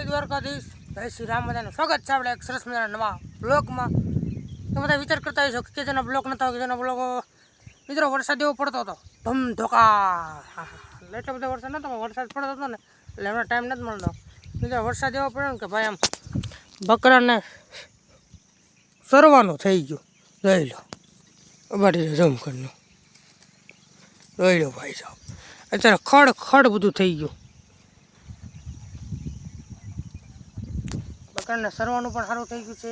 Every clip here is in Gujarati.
દ્વારકાધીશ, જય શ્રી રામ. બધાનું સ્વાગત છે આપણે એક સરસ મજાના નવા બ્લોગમાં. તો બધા વિચાર કરતા હશો કે જેના બ્લોગ નતા હોય, જેના બ્લોગ મિત્રો વરસાદ એવો પડતો હતો, ધમધોકા. એટલો બધો વરસાદ નતો, વરસાદ પડતો હતો ને એટલે એમનો ટાઈમ નથી મળતો. મિત્રો વરસાદ એવો પડ્યો ને કે ભાઈ આમ બકરાને સરવાનું થઈ ગયું. જોઈ લો, બાટી જમ કરનું જોઈ લો ભાઈ સાહેબ, અત્યારે ખડ ખડ બધું થઈ ગયું. બકરાને સરવાનું પણ સારું થઈ ગયું છે.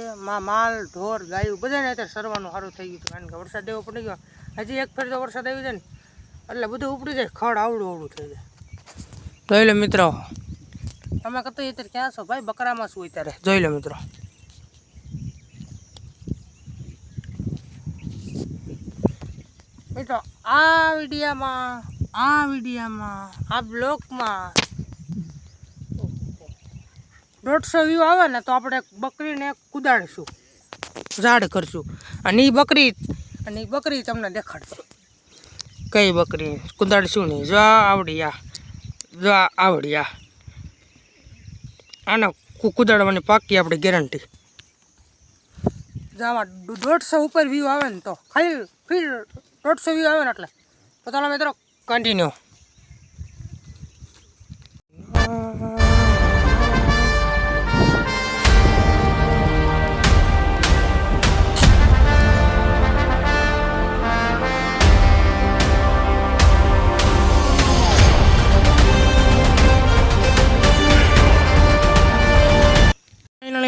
માલ ઢોર ગાયું બધાને અત્યારે સરવાનું સારું થઈ ગયું છે, કારણ કે વરસાદ એવો પડી ગયો. હજી એક ફેર તો વરસાદ આવી જાય ને એટલે બધું ઉપડી જાય, ખડ આવડું આવડું થઈ જાય. જોઈ લો મિત્રો, તમે કતો અત્યારે ક્યાં છો ભાઈ? બકરામાં શું અત્યારે? જોઈ લો મિત્રો, મિત્રો આ વિડીયામાં આ બ્લોગમાં 150 વ્યૂ આવે ને તો આપણે બકરીને કુદાડીશું, ઝાડ કરશું. અને એ બકરી તમને દેખાડશું કઈ બકરી કુદાડીશું નહીં. જો આવડી આને કુદાડવાની પાકી આપણી ગેરંટી. જો આમાં 150 ઉપર વ્યૂ આવે ને તો ખાલી ફીર 150 વ્યૂ આવે ને એટલે તો ચાલો મિત્રો કન્ટિન્યુ.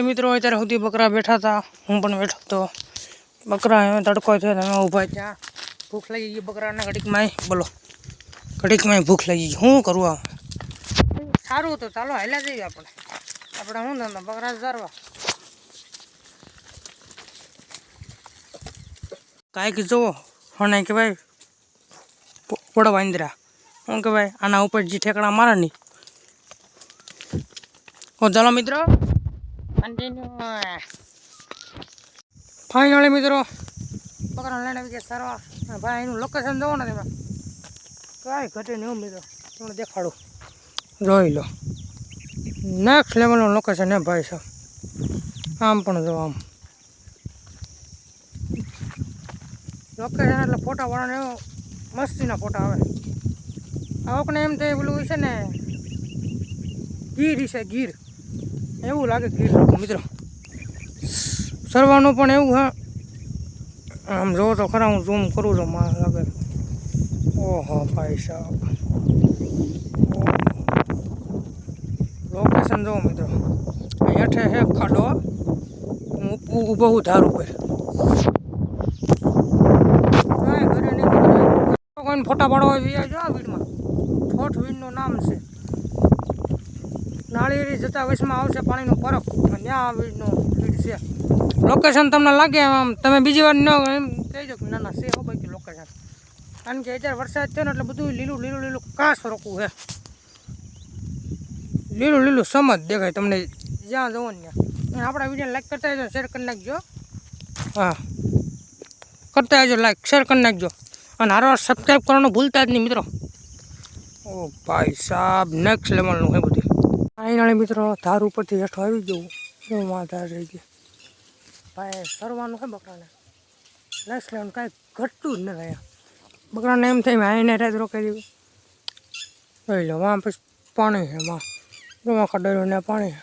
મિત્રો અત્યારે સુધી બકરા બેઠા હતા, હું પણ બેઠો હતો. બકરા હવે તડકો છે, અમે ઊભા ત્યાં. ભૂખ લાગી ગઈ બકરાને ઘડીકમાં. બોલો, ઘડીકમાં ભૂખ લાગી ગઈ. શું કરવું? આ સારું હતું, ચાલો હાલ્યા જઈએ આપણે શું ધંધા બકરા ચારવા. કાંઈક જુઓ અને કહેવાય પોડા વાંદરા, શું કહેવાય આના ઉપર જે ઠેકડા મારે નહીં. ચાલો મિત્રો ફાઇનલી મિત્રો બકરા લઈને આવી ગયા સારવા. ભાઈ એનું લોકેશન જવો ને તમે કાંઈ ઘટે નહીં મિત્રો, તમને દેખાડું. જોઈ લો, નેક્સ્ટ લેવલનું લોકેશન હે ભાઈ સાહેબ. આમ પણ જો, આમ લોકેશન એટલે ફોટા વાળાને એવો મસ્તીના ફોટા આવે. આવકને એમ થાય પેલું છે ને ગીર છે, ગીર એવું લાગે. ગીર મિત્રો સરવાનું પણ એવું. હા આમ જોવો તો ખરા, હું ઝૂમ કરું છું, મારે લાગે. ઓહો ભાઈ સાહેબ, લોકેશન જોવો મિત્રો. હેઠે હે ખાડો, હું ઊભો હું ધાર ઉપર. ઘરે નહીં કોઈને ફોટા પાડવા જોઈએ જો આ વીડમાં. ઠોઠ વીડનું નામ છે. નાળિયેરી જતા વચમાં આવશે પાણીનો ફરક, ત્યાં વીડનું વીડ છે. લોકેશન તમને લાગે આમ તમે બીજી વાર ન એમ કહેજો કે ના છે હો ભાઈ લોકેશન. કારણ કે અત્યારે વરસાદ થયો ને એટલે બધું લીલું કાસ રોકવું છે. લીલું સમજ દેખાય તમને જ્યાં જવો ને ત્યાં. આપણા વિડીયો લાઈક કરતા આવજો, શેર કરી નાખજો. હા કરતા આવજો, લાઈક શેર કરી નાખજો. અને હારો સબસ્ક્રાઈબ કરવાનું ભૂલતા જ નહીં મિત્રો. ઓ ભાઈ સાહેબ, નેક્સ્ટ લેવલનું છે બધું. ફાઇનલી મિત્રો ધાર ઉપરથી હેઠો આવી જવું. એમાં ધાર રહી ગઈ ભાઈ. સરવાનું છે બકરાને નેક્સ્ટ લેવલ, કાંઈ ઘટતું જ નથી અહીંયા. બકરાને એમ થાય આઈને રાત રોકાઈ દેવું. જોઈ લો, વાં પછી પાણી છે, માં ખડેલું ને પાણી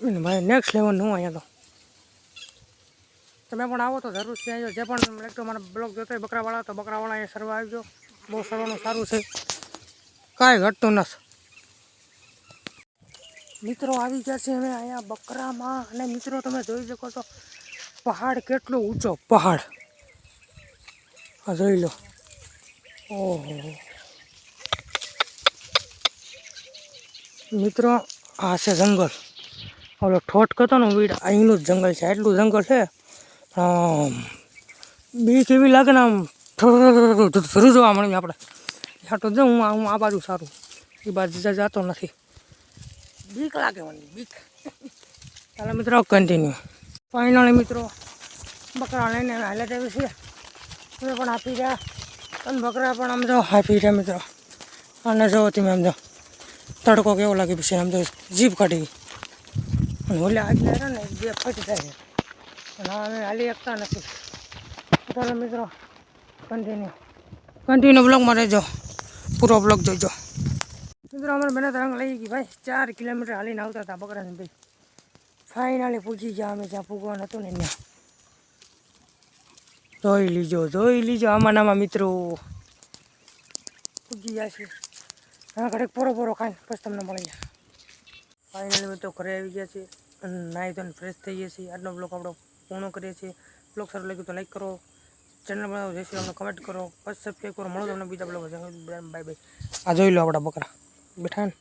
છે ભાઈ. નેક્સ્ટ લેવલ હું અહીંયા તો. તમે પણ આવો તો જરૂરથી આવજો. જે પણ લાગતો મને બ્લોગ જોતો હોય બકરાવાળા, તો બકરાવાળા અહીંયા સરવા આવજો. બહુ સરવાનું સારું છે, કાંઈ ઘટતું નથી. મિત્રો આવી ગયા છે હવે અહીંયા બકરામાં. અને મિત્રો તમે જોઈ શકો છો પહાડ કેટલો ઊંચો પહાડ. હા જોઈ લો, ઓહો મિત્રો આ છે જંગલ. ઓલો ઠોઠ કરતો ને વીડ, અહીંનું જ જંગલ છે. એટલું જંગલ છે, બીક એવી લાગે ને આમ ધરું જોવા મળે આપણે. તો જો હું આ બાજુ સારું, એ બાજુ જતો નથી. બીક લાગે મને, બીક. ચાલો મિત્રો કન્ટિન્યુ. ફાઇનલી મિત્રો બકરા લઈને હાલે તેવી છે. તમે પણ આપી રહ્યા અને બકરા પણ આમ જો આપી રહ્યા મિત્રો. અને જો તમે આમ જો તડકો કેવો લાગે પછી આમ તો જીભ કાઢી અને ઓલે આગળ ને બે ફટ થાય અને અમે હાલી શકતા નથી. ચાલો મિત્રો કન્ટિન્યુ બ્લોગમાં રહેજો, પૂરો બ્લોગ જોઈજો. મિત્રો અમારે બને રંગ લઈ ગઈ ભાઈ, 4 કિલોમીટર હાલીને આવતા હતા બકરાને ભાઈ. ફાઇનલી પૂજી ગયા અમે જ્યાં પૂગવાનું હતું ને ત્યાં. જોઈ લીજો આમાં મિત્રો પૂજી ગયા છે. હા ઘડીક પોરો ખાઈને પછી તમને મળી જાય. ફાઇનલી મિત્રો ઘરે આવી ગયા છે અને નાહી ધોઈને ફ્રેશ થઈ ગયા છીએ. આજનો બ્લોગ આપણો પૂર્ણ કરીએ છીએ. બ્લોગ સારો લાગ્યો તો લાઈક કરો, ચેનલ બનાવો જય શ્રી રામને કમેન્ટ કરો, પછી સબસ્ક્રાઈબ કરો. મળો તમને બીજા બ્લોગ. Bye bye. આ જોઈ લો આપણા બકરા બેઠા ને.